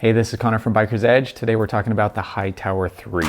Hey, this is Connor from Biker's Edge. Today we're talking about the Hightower 3.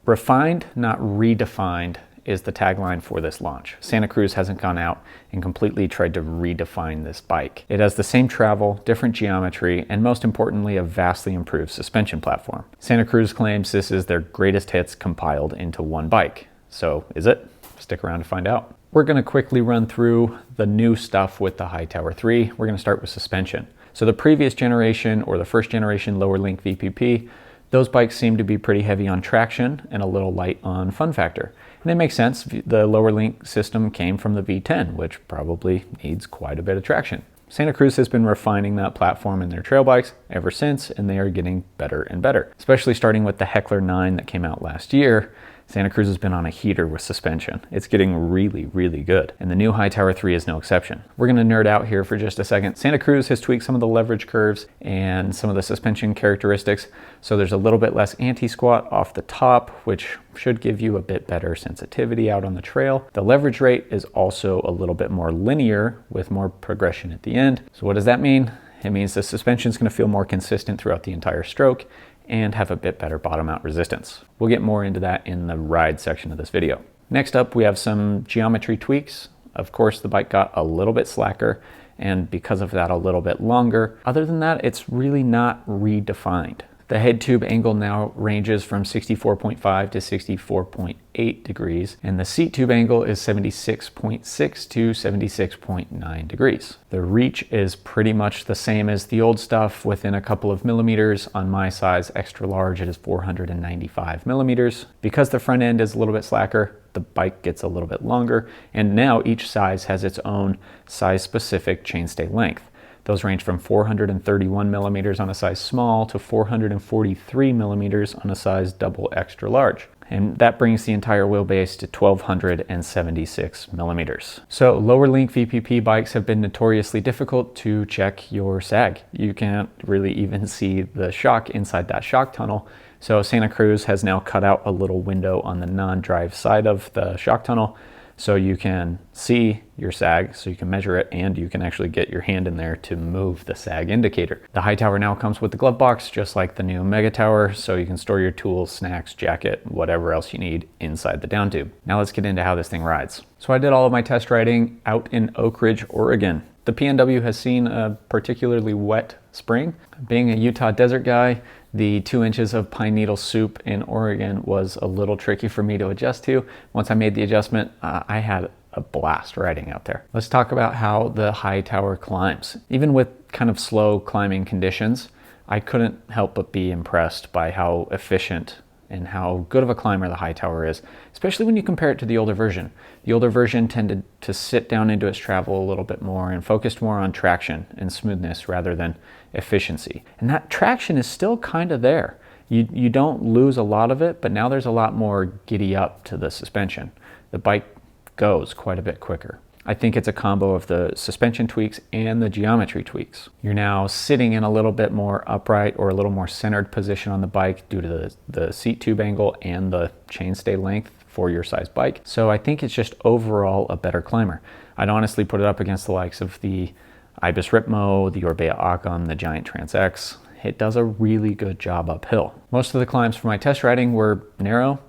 Refined, not redefined, is the tagline for this launch. Santa Cruz hasn't gone out and completely tried to redefine this bike. It has the same travel, different geometry, and most importantly, a vastly improved suspension platform. Santa Cruz claims this is their greatest hits compiled into one bike. So is it? Stick around to find out. We're going to quickly run through the new stuff with the Hightower 3. We're going to start with suspension. So the previous generation, or the first generation lower link VPP, those bikes seem to be pretty heavy on traction and a little light on fun factor. And it makes sense. The lower link system came from the V10, which probably needs quite a bit of traction. Santa Cruz has been refining that platform in their trail bikes ever since, and they are getting better and better. Especially starting with the Heckler 9 that came out last year, Santa Cruz has been on a heater with suspension. It's getting really, really good. And the new Hightower 3 is no exception. We're gonna nerd out here for just a second. Santa Cruz has tweaked some of the leverage curves and some of the suspension characteristics. So there's a little bit less anti-squat off the top, which should give you a bit better sensitivity out on the trail. The leverage rate is also a little bit more linear with more progression at the end. So what does that mean? It means the suspension is gonna feel more consistent throughout the entire stroke and have a bit better bottom out resistance. We'll get more into that in the ride section of this video. Next up, we have some geometry tweaks. Of course, the bike got a little bit slacker, and because of that, a little bit longer. Other than that, it's really not redefined. The head tube angle now ranges from 64.5 to 64.8 degrees, and the seat tube angle is 76.6 to 76.9 degrees. The reach is pretty much the same as the old stuff, within a couple of millimeters. On my size extra large, it is 495 millimeters. Because the front end is a little bit slacker, the bike gets a little bit longer, and now each size has its own size-specific chainstay length. Those range from 431 millimeters on a size small to 443 millimeters on a size double extra large. And that brings the entire wheelbase to 1276 millimeters. So lower link VPP bikes have been notoriously difficult to check your sag. You can't really even see the shock inside that shock tunnel. So Santa Cruz has now cut out a little window on the non-drive side of the shock tunnel, so you can see your sag, so you can measure it, and you can actually get your hand in there to move the sag indicator. The Hightower now comes with the glove box, just like the new Mega Tower, so you can store your tools, snacks, jacket, whatever else you need inside the down tube. Now let's get into how this thing rides. So I did all of my test riding out in Oak Ridge, Oregon. The PNW has seen a particularly wet spring. Being a Utah desert guy, the 2 inches of pine needle soup in Oregon was a little tricky for me to adjust to. Once I made the adjustment, I had a blast riding out there. Let's talk about how the Hightower climbs. Even with kind of slow climbing conditions, I couldn't help but be impressed by how efficient and how good of a climber the Hightower is, especially when you compare it to the older version. The older version tended to sit down into its travel a little bit more and focused more on traction and smoothness rather than efficiency. And that traction is still kind of there. You don't lose a lot of it, but now there's a lot more giddy up to the suspension. The bike goes quite a bit quicker. I think it's a combo of the suspension tweaks and the geometry tweaks. You're now sitting in a little bit more upright or a little more centered position on the bike due to the seat tube angle and the chainstay length for your size bike. So I think it's just overall a better climber. I'd honestly put it up against the likes of the Ibis Ripmo, the Orbea Occam, the Giant Trans X. It does a really good job uphill. Most of the climbs for my test riding were narrow,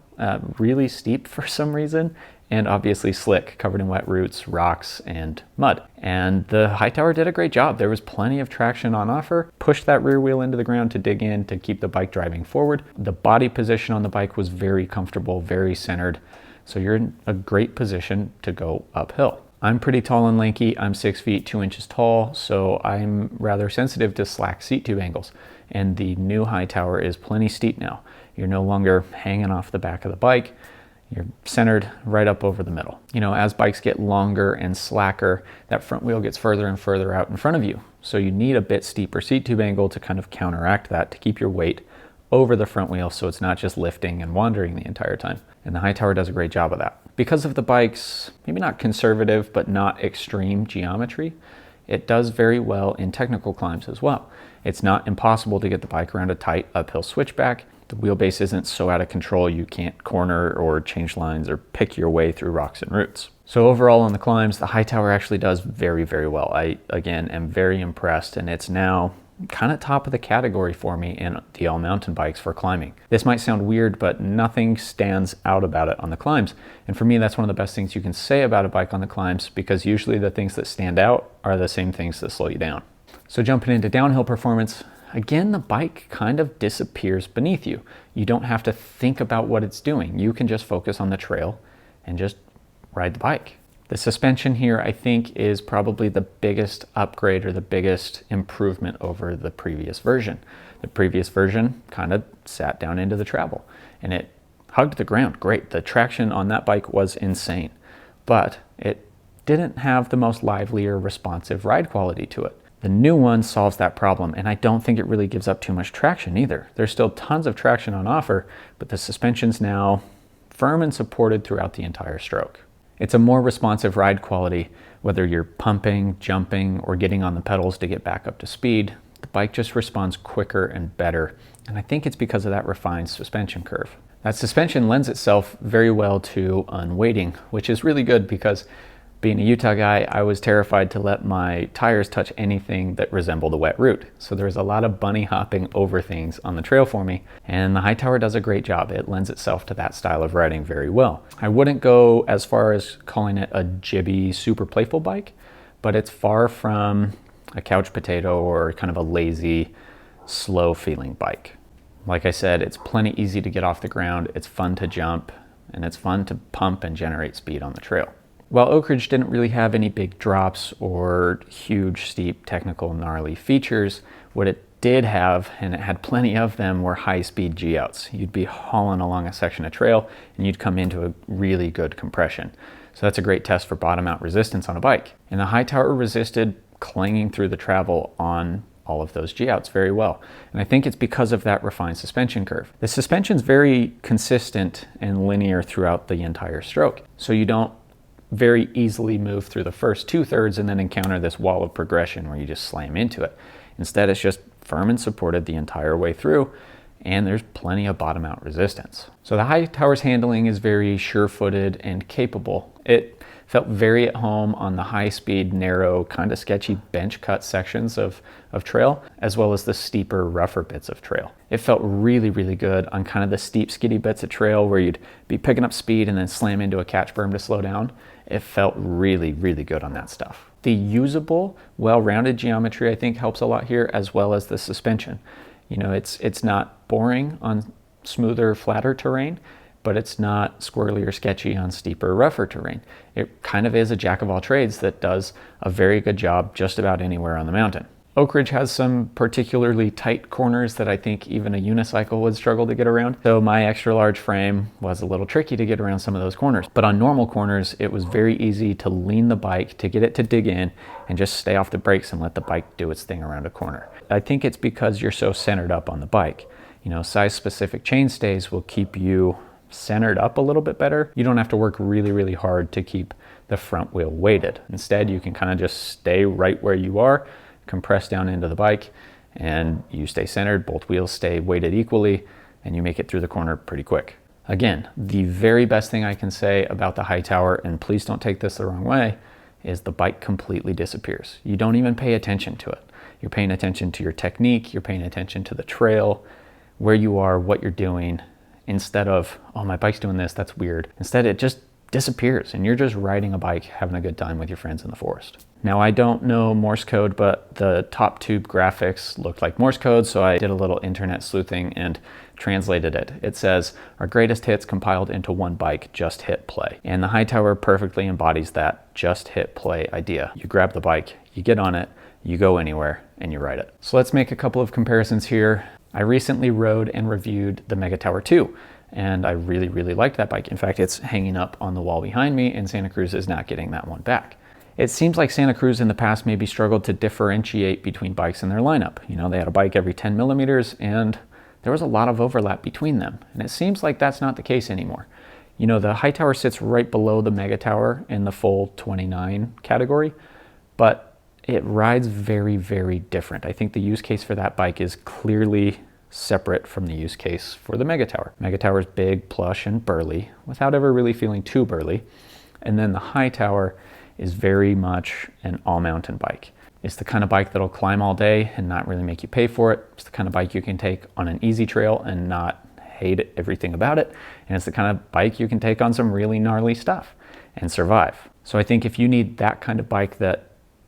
really steep for some reason, and obviously slick, covered in wet roots, rocks, and mud. And the Hightower did a great job. There was plenty of traction on offer, pushed that rear wheel into the ground to dig in to keep the bike driving forward. The body position on the bike was very comfortable, very centered, so you're in a great position to go uphill. I'm pretty tall and lanky. I'm 6 feet 2 inches tall, so I'm rather sensitive to slack seat tube angles. And the new Hightower is plenty steep now. You're no longer hanging off the back of the bike. You're centered right up over the middle. You know, as bikes get longer and slacker, that front wheel gets further and further out in front of you. So you need a bit steeper seat tube angle to kind of counteract that, to keep your weight over the front wheel so it's not just lifting and wandering the entire time. And the Hightower does a great job of that. Because of the bike's maybe not conservative, but not extreme geometry, it does very well in technical climbs as well. It's not impossible to get the bike around a tight uphill switchback, The wheelbase isn't so out of control you can't corner or change lines or pick your way through rocks and roots. So overall on the climbs, the Hightower actually does very, very well. I, again, am very impressed, and it's now kind of top of the category for me in the all mountain bikes for climbing. This might sound weird, but nothing stands out about it on the climbs. And for me, that's one of the best things you can say about a bike on the climbs, because usually the things that stand out are the same things that slow you down. So jumping into downhill performance, again, the bike kind of disappears beneath you. You don't have to think about what it's doing. You can just focus on the trail and just ride the bike. The suspension here, I think, is probably the biggest upgrade or the biggest improvement over the previous version. The previous version kind of sat down into the travel and it hugged the ground. Great. The traction on that bike was insane, but it didn't have the most lively or responsive ride quality to it. The new one solves that problem, and I don't think it really gives up too much traction either. There's still tons of traction on offer, but the suspension's now firm and supported throughout the entire stroke. It's a more responsive ride quality, whether you're pumping, jumping, or getting on the pedals to get back up to speed. The bike just responds quicker and better, and I think it's because of that refined suspension curve. That suspension lends itself very well to unweighting, which is really good because being a Utah guy, I was terrified to let my tires touch anything that resembled a wet root. So there was a lot of bunny hopping over things on the trail for me, and the Hightower does a great job. It lends itself to that style of riding very well. I wouldn't go as far as calling it a jibby, super playful bike, but it's far from a couch potato or kind of a lazy, slow feeling bike. Like I said, it's plenty easy to get off the ground, it's fun to jump, and it's fun to pump and generate speed on the trail. While Oak Ridge didn't really have any big drops or huge, steep, technical, gnarly features, what it did have, and it had plenty of them, were high-speed G-outs. You'd be hauling along a section of trail and you'd come into a really good compression. So that's a great test for bottom-out resistance on a bike. And the Hightower resisted clanging through the travel on all of those G-outs very well. And I think it's because of that refined suspension curve. The suspension's very consistent and linear throughout the entire stroke. So you don't very easily move through the first 2/3 and then encounter this wall of progression where you just slam into it. Instead, it's just firm and supported the entire way through, and there's plenty of bottom out resistance. So the Hightower's handling is very sure-footed and capable. It felt very at home on the high-speed, narrow, kind of sketchy bench cut sections of trail, as well as the steeper, rougher bits of trail. It felt really, really good on kind of the steep, skiddy bits of trail where you'd be picking up speed and then slam into a catch berm to slow down. It felt really, really good on that stuff. The usable, well-rounded geometry, I think, helps a lot here, as well as the suspension. You know, it's not boring on smoother, flatter terrain, but it's not squirrely or sketchy on steeper, rougher terrain. It kind of is a jack of all trades that does a very good job just about anywhere on the mountain. Oak Ridge has some particularly tight corners that I think even a unicycle would struggle to get around. So my extra large frame was a little tricky to get around some of those corners. But on normal corners, it was very easy to lean the bike, to get it to dig in and just stay off the brakes and let the bike do its thing around a corner. I think it's because you're so centered up on the bike. You know, size specific chainstays will keep you centered up a little bit better. You don't have to work really, really hard to keep the front wheel weighted. Instead, you can kind of just stay right where you are, compress down into the bike, and you stay centered, both wheels stay weighted equally, and you make it through the corner pretty quick. Again, the very best thing I can say about the Hightower, and please don't take this the wrong way, is the bike completely disappears. You don't even pay attention to it. You're paying attention to your technique, you're paying attention to the trail, where you are, what you're doing, instead of, oh, my bike's doing this, that's weird. Instead, it just disappears and you're just riding a bike, having a good time with your friends in the forest. Now, I don't know Morse code, but the top tube graphics looked like Morse code, so I did a little internet sleuthing and translated it. It says, our greatest hits compiled into one bike, just hit play. And the Hightower perfectly embodies that just hit play idea. You grab the bike, you get on it, you go anywhere, and you ride it. So let's make a couple of comparisons here. I recently rode and reviewed the Mega Tower 2, and I really, really liked that bike. In fact, it's hanging up on the wall behind me, and Santa Cruz is not getting that one back. It seems like Santa Cruz in the past maybe struggled to differentiate between bikes in their lineup. You know, they had a bike every 10 millimeters, and there was a lot of overlap between them. And it seems like that's not the case anymore. You know, the Hightower sits right below the Mega Tower in the full 29 category, but it rides very, very different. I think the use case for that bike is clearly separate from the use case for the Mega Tower. Mega Tower is big, plush, and burly without ever really feeling too burly. And then the Hightower is very much an all-mountain bike. It's the kind of bike that'll climb all day and not really make you pay for it. It's the kind of bike you can take on an easy trail and not hate everything about it. And it's the kind of bike you can take on some really gnarly stuff and survive. So I think if you need that kind of bike that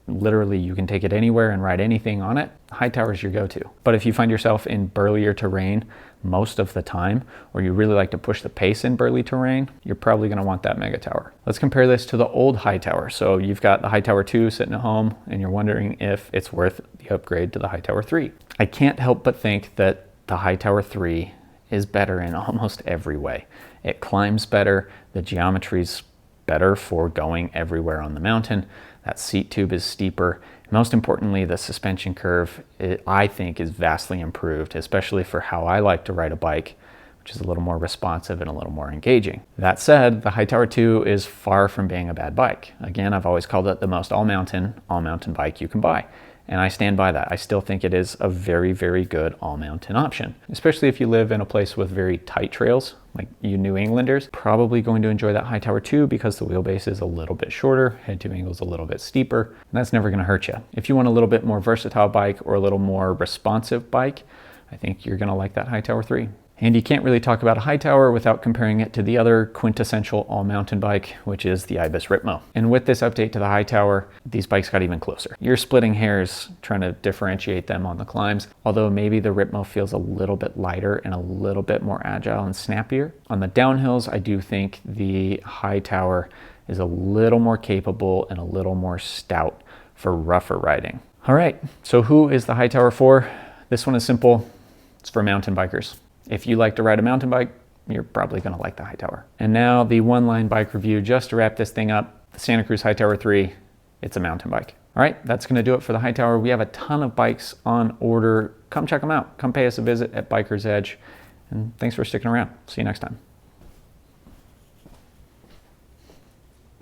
literally you can take it anywhere and ride anything on it, Hightower is your go-to. But if you find yourself in burlier terrain most of the time, or you really like to push the pace in burly terrain, you're probably going to want that Mega Tower. Let's compare this to the old Hightower. So you've got the Hightower 2 sitting at home and you're wondering if it's worth the upgrade to the Hightower 3. I can't help but think that the Hightower 3 is better in almost every way. It climbs better, the geometry's better for going everywhere on the mountain. That seat tube is steeper. Most importantly, the suspension curve, I think, is vastly improved, especially for how I like to ride a bike, which is a little more responsive and a little more engaging. That said, the Hightower 2 is far from being a bad bike. Again, I've always called it the most all-mountain bike you can buy. And I stand by that. I still think it is a very, very good all-mountain option, especially if you live in a place with very tight trails, like you New Englanders. Probably going to enjoy that Hightower 2 because the wheelbase is a little bit shorter, head-to angle is a little bit steeper, and that's never going to hurt you. If you want a little bit more versatile bike or a little more responsive bike, I think you're going to like that Hightower 3. And you can't really talk about a Hightower without comparing it to the other quintessential all-mountain bike, which is the Ibis Ripmo. And with this update to the Hightower, these bikes got even closer. You're splitting hairs trying to differentiate them on the climbs, although maybe the Ripmo feels a little bit lighter and a little bit more agile and snappier. On the downhills, I do think the Hightower is a little more capable and a little more stout for rougher riding. All right, so who is the Hightower for? This one is simple. It's for mountain bikers. If you like to ride a mountain bike, you're probably going to like the Hightower. And now the one-line bike review, just to wrap this thing up, the Santa Cruz Hightower 3, it's a mountain bike. All right, that's going to do it for the Hightower. We have a ton of bikes on order. Come check them out. Come pay us a visit at Biker's Edge. And thanks for sticking around. See you next time.